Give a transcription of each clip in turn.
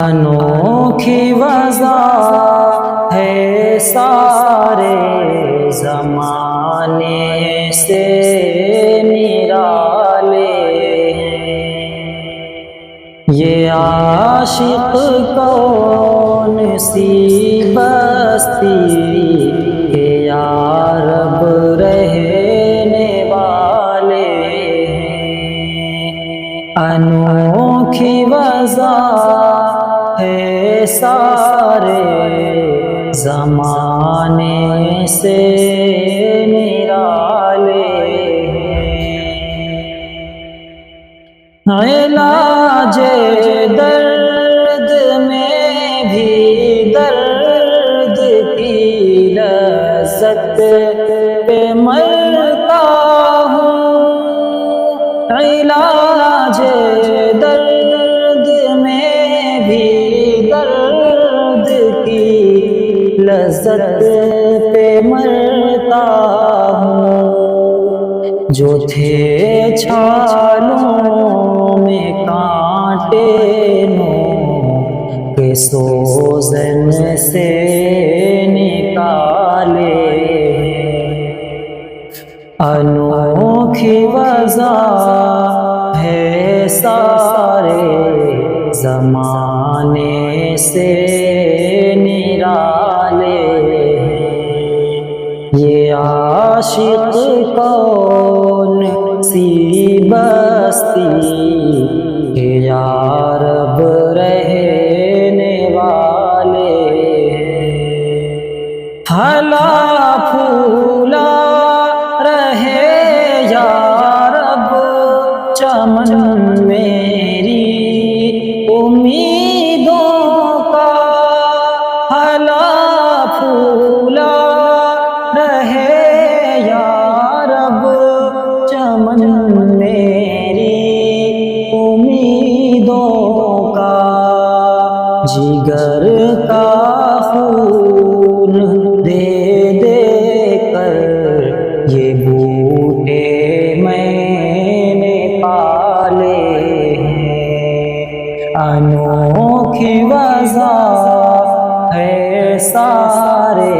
انوکھی وضع ہے سارے زمانے سے نرالے ہیں، یہ عاشق کون سی بستی کہ یا رب رہنے والے ہیں، انوکھی وضع ہے سارے زمانے سے نرالے ہیں، علاج درد میں بھی درد کی لذت پہ مرتا ہوں، علاج درد میں بھی درد کی لذت پہ مرتا ہوں، جو تھے چھالوں میں کانٹے نوں کے سوزن سے نکالے ہیں، انوکھی وضع ہے سارے زمانے سے نرالے ہیں، یہ عاشق کون سی بستی کہ یا رب رہنے والے ہیں، پھلا پھولا رہے یا رب چمن میری امیدوں کا، پھلا پھولا رہے یا رب چمن میری امیدوں کا، جگر کا خون دے دے کر یہ بوٹے میں نے پالے ہیں، انوکھی وضع ہے سارے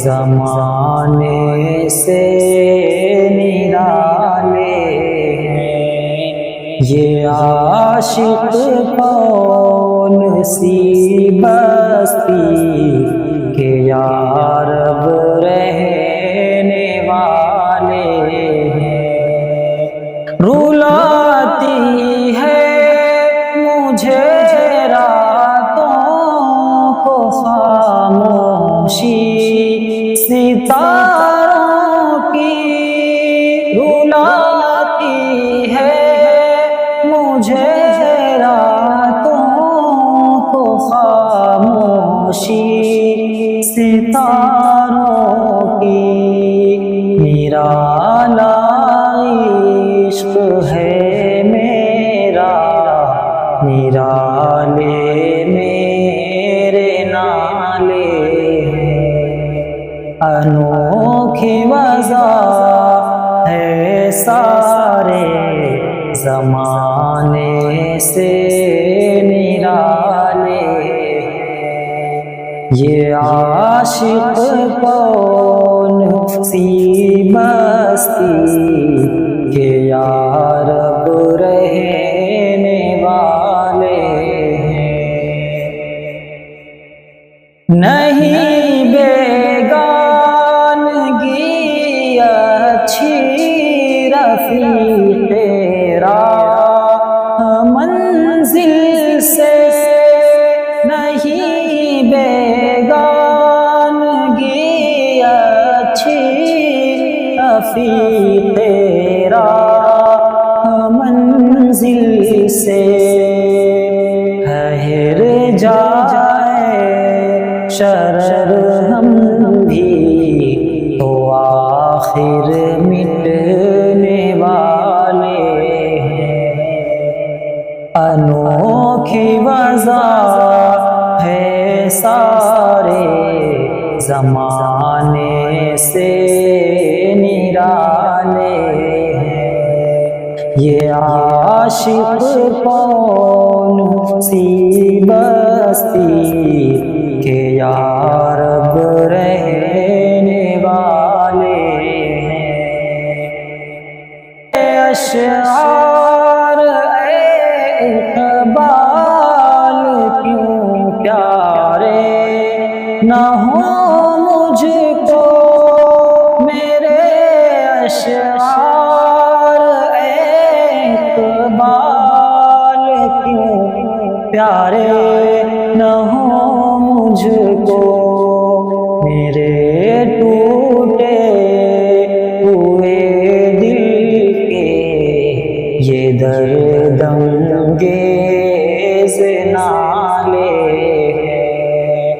زمانے سے نرالے ہیں، یہ عاشق کون سی بستی کہ یا رب رہنے والے ہیں، رلاتی ہے مجھے راتوں کو خاموشی ستاروں کی، رلاتی ہے مجھے راتوں کو خاموشی ستاروں کی، نرالا عشق ہے میرا، نرالے میرے نالے ہیں، انوکھی وضع ہے سارے زمانے سے نرالے ہیں، یہ عاشق کون سی بستی کہ یا رب رہنے والے ہیں، نہیں بیگانگی اچھی رفیق راہ منزل سے، نہیں بیگانگی اچھی رفیق راہ منزل سے، ٹھہر جائے شرر ہم بھی تو آخر مٹنے والے ہیں، انوکھی وضع ہے سارے زمانے سے نرالے ہیں، یہ عاشق کون سی بستی کہ یا رب رہنے والے ہیں، اشعار اقبال کیوں پیارے نہ ہوں مجھ کو، میرے اشعار اقبال کیوں پیارے نہ ہوں مجھ کو، میرے ٹوٹے ہوئے دل کے یہ درد انگیز نالے ہیں،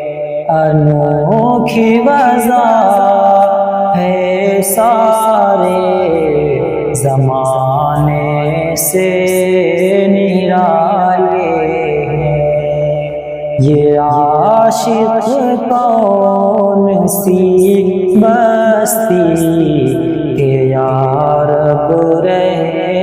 انوکھی وضع ہے سارے زمانے سے نرالے ہیں، یہ عاشق کون سی بستی کہ یا رب رہے